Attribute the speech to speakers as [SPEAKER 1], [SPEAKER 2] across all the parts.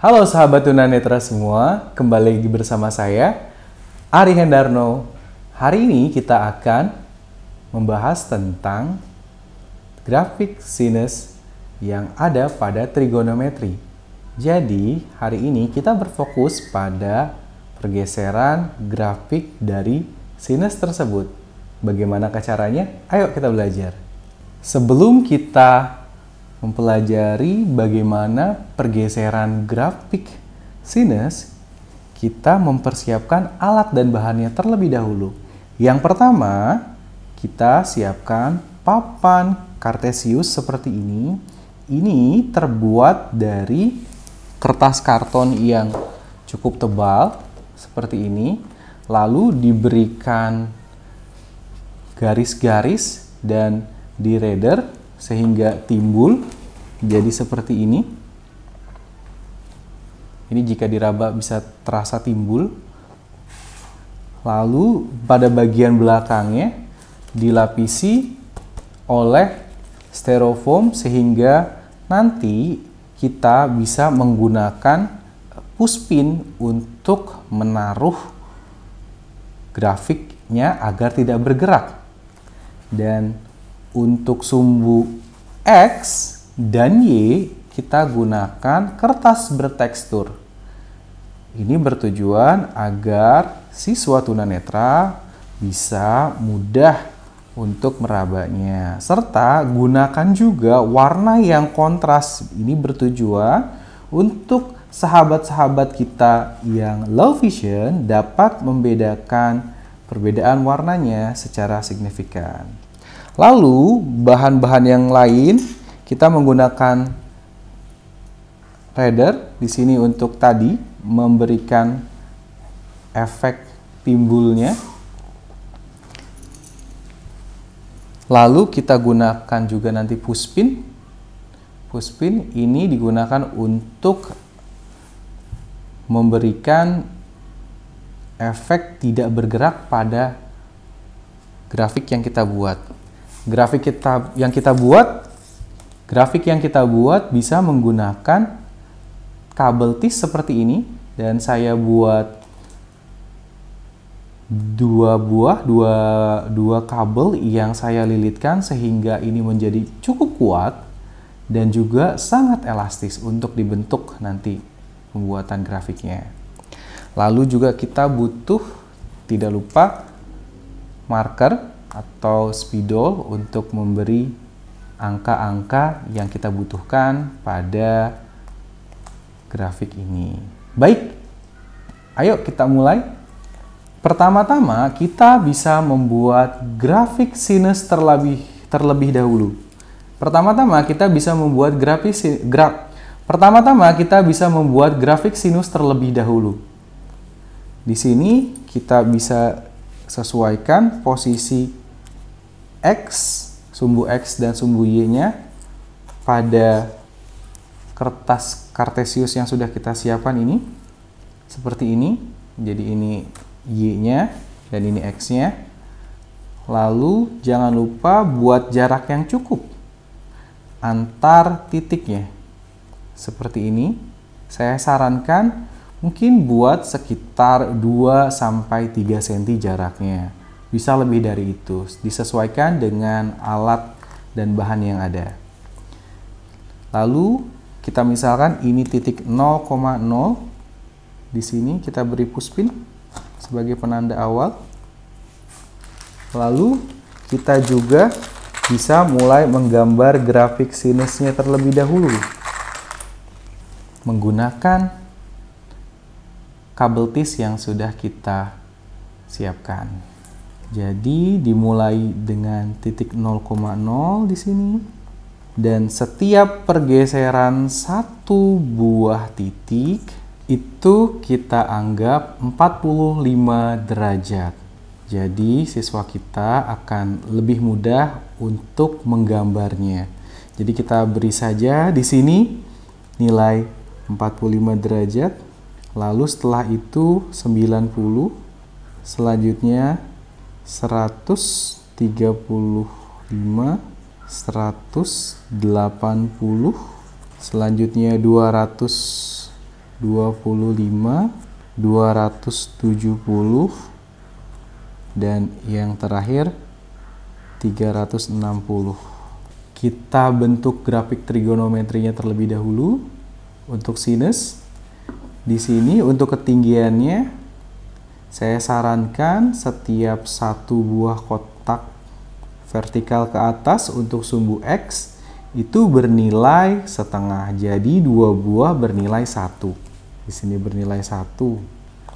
[SPEAKER 1] Halo sahabat tunanetra semua, kembali lagi bersama saya, Ari Hendarno. Hari ini kita akan membahas tentang grafik sinus yang ada pada trigonometri. Jadi, hari ini kita berfokus pada pergeseran grafik dari sinus tersebut. Bagaimana caranya? Ayo kita belajar. Sebelum kita mempelajari bagaimana pergeseran grafik sinus, kita mempersiapkan alat dan bahannya terlebih dahulu. Yang pertama, kita siapkan papan kartesius seperti ini. Ini terbuat dari kertas karton yang cukup tebal seperti ini, lalu diberikan garis-garis dan di-rader sehingga timbul jadi seperti ini. Ini jika diraba bisa terasa timbul. Lalu pada bagian belakangnya dilapisi oleh styrofoam sehingga nanti kita bisa menggunakan pushpin untuk menaruh grafiknya agar tidak bergerak. Dan untuk sumbu X dan Y kita gunakan kertas bertekstur. Ini bertujuan agar siswa tunanetra bisa mudah untuk merabanya. Serta gunakan juga warna yang kontras. Ini bertujuan untuk sahabat-sahabat kita yang low vision dapat membedakan perbedaan warnanya secara signifikan. Lalu bahan-bahan yang lain kita menggunakan rader di sini untuk tadi memberikan efek timbulnya. Lalu kita gunakan juga nanti pushpin. Pushpin ini digunakan untuk memberikan efek tidak bergerak pada grafik yang kita buat. Grafik yang kita buat bisa menggunakan kabel tis seperti ini, dan saya buat dua kabel yang saya lilitkan sehingga ini menjadi cukup kuat dan juga sangat elastis untuk dibentuk nanti pembuatan grafiknya. Lalu juga kita butuh, tidak lupa, marker atau spidol untuk memberi angka-angka yang kita butuhkan pada grafik ini. Baik, ayo kita mulai. Pertama-tama kita bisa membuat grafik sinus terlebih dahulu. Pertama-tama kita bisa membuat grafik sinus terlebih dahulu. Di sini kita bisa sesuaikan posisi X, sumbu X dan sumbu Y-nya pada kertas kartesius yang sudah kita siapkan ini. Seperti ini. Jadi ini Y-nya dan ini X-nya. Lalu jangan lupa buat jarak yang cukup antar titiknya. Seperti ini. Saya sarankan mungkin buat sekitar 2-3 cm jaraknya. Bisa lebih dari itu, disesuaikan dengan alat dan bahan yang ada. Lalu kita misalkan ini titik 0,0. Di sini kita beri pushpin sebagai penanda awal. Lalu kita juga bisa mulai menggambar grafik sinusnya terlebih dahulu menggunakan kabel tis yang sudah kita siapkan. Jadi dimulai dengan titik 0,0 di sini, dan setiap pergeseran satu buah titik itu kita anggap 45 derajat. Jadi siswa kita akan lebih mudah untuk menggambarnya. Jadi kita beri saja di sini nilai 45 derajat, lalu setelah itu 90, selanjutnya 135, 180, selanjutnya 200 25, 270, dan yang terakhir 360. Kita bentuk grafik trigonometrinya terlebih dahulu. Untuk sinus, di sini untuk ketinggiannya, saya sarankan setiap satu buah kotak vertikal ke atas untuk sumbu X itu bernilai setengah. Jadi 2 buah bernilai 1. Di sini bernilai 1.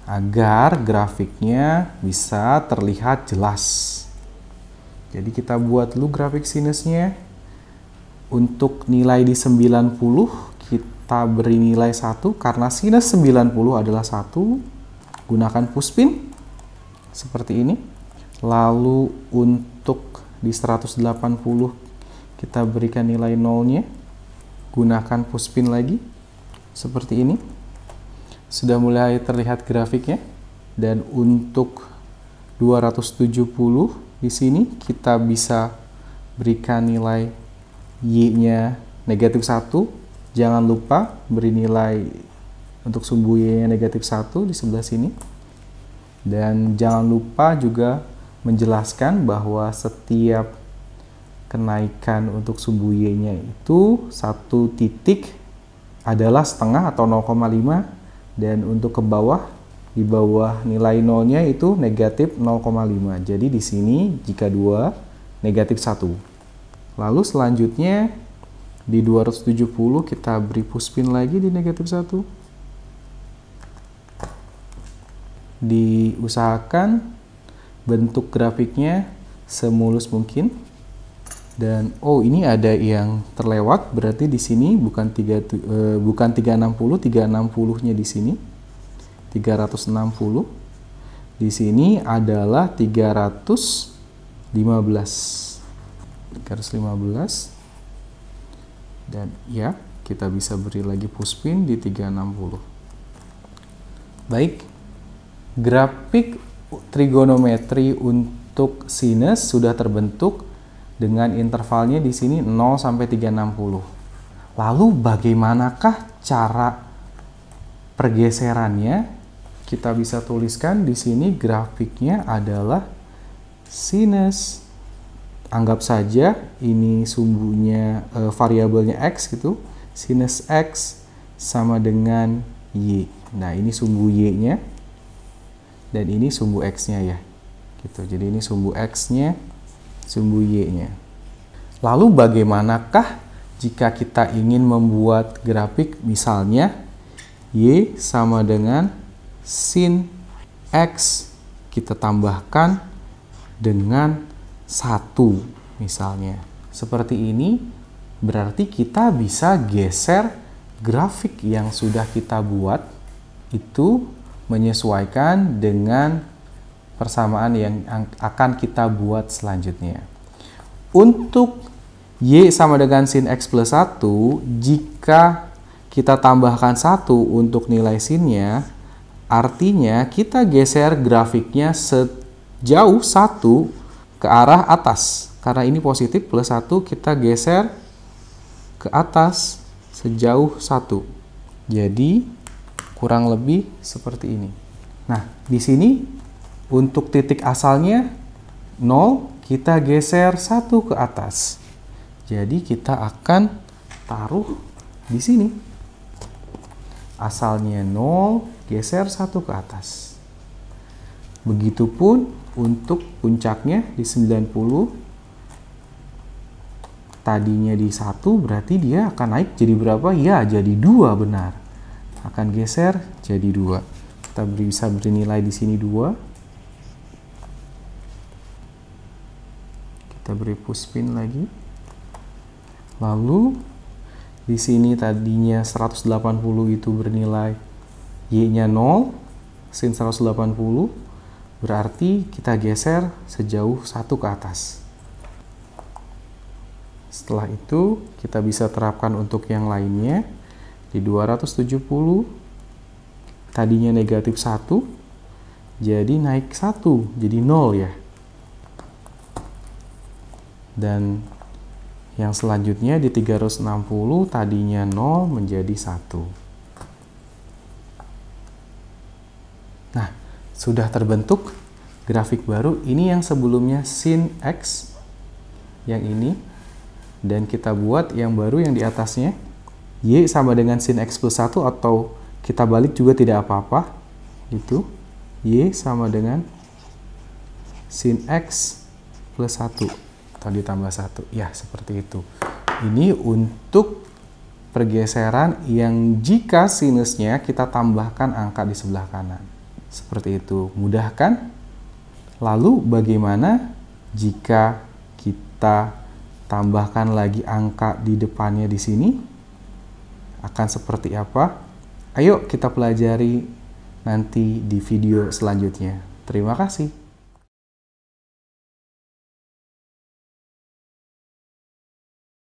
[SPEAKER 1] Agar grafiknya bisa terlihat jelas. Jadi kita buat dulu grafik sinusnya. Untuk nilai di 90, kita beri nilai 1 karena sinus 90 adalah 1. Gunakan pushpin seperti ini. Lalu untuk di 180 kita berikan nilai 0-nya. Gunakan pushpin lagi seperti ini. Sudah mulai terlihat grafiknya. Dan untuk 270 di sini kita bisa berikan nilai Y-nya negatif 1. Jangan lupa beri nilai untuk sumbu Y-nya negatif 1 di sebelah sini. Dan jangan lupa juga menjelaskan bahwa setiap kenaikan untuk sumbu Y-nya itu 1 titik adalah setengah atau 0,5. Dan untuk ke bawah, di bawah nilai 0-nya itu negatif 0,5. Jadi di sini jika 2, negatif 1. Lalu selanjutnya di 270 kita beri pushpin lagi di negatif 1. Diusahakan bentuk grafiknya semulus mungkin. Dan ini ada yang terlewat, berarti di sini bukan 360, 360-nya di sini 360. Di sini adalah 315. Dan ya, kita bisa beri lagi pushpin di 360. Baik, grafik trigonometri untuk sinus sudah terbentuk dengan intervalnya di sini 0 sampai 360. Lalu bagaimanakah cara pergeserannya? Kita bisa tuliskan di sini grafiknya adalah sinus. Anggap saja ini sumbunya variabelnya X gitu. Sinus X sama dengan Y. Nah, ini sumbu Y-nya. Dan ini sumbu X-nya ya. Gitu. Jadi ini sumbu X-nya, sumbu Y-nya. Lalu bagaimanakah jika kita ingin membuat grafik misalnya Y sama dengan sin X, kita tambahkan dengan 1 misalnya. Seperti ini berarti kita bisa geser grafik yang sudah kita buat itu menyesuaikan dengan persamaan yang akan kita buat selanjutnya. Untuk Y sama dengan sin X plus 1, jika kita tambahkan 1 untuk nilai sinnya, artinya kita geser grafiknya sejauh 1 ke arah atas. Karena ini positif plus 1, kita geser ke atas sejauh 1. Jadi kurang lebih seperti ini. Nah, di sini untuk titik asalnya 0, kita geser 1 ke atas. Jadi kita akan taruh di sini. Asalnya 0, geser 1 ke atas. Begitupun untuk puncaknya di 90. Tadinya di 1, berarti dia akan naik jadi berapa? Ya, jadi 2 benar. Akan geser jadi 2. Kita bisa beri nilai di sini 2. Kita beri pushpin lagi. Lalu di sini tadinya 180 itu bernilai Y-nya 0, sin 180. Berarti kita geser sejauh 1 ke atas. Setelah itu kita bisa terapkan untuk yang lainnya. Di 270 tadinya negatif 1, jadi naik 1, jadi 0 ya. Dan yang selanjutnya di 360 tadinya 0 menjadi 1. sudah terbentuk grafik baru. Ini yang sebelumnya sin X, yang ini, dan kita buat yang baru yang di atasnya. Y sama dengan sin X plus 1, atau kita balik juga tidak apa-apa. Itu Y sama dengan sin X plus 1 atau ditambah 1. Ya, seperti itu. Ini untuk pergeseran yang jika sinusnya kita tambahkan angka di sebelah kanan. Seperti itu. Mudah kan? Lalu bagaimana jika kita tambahkan lagi angka di depannya di sini? Akan seperti apa? Ayo kita pelajari nanti di video selanjutnya. Terima kasih.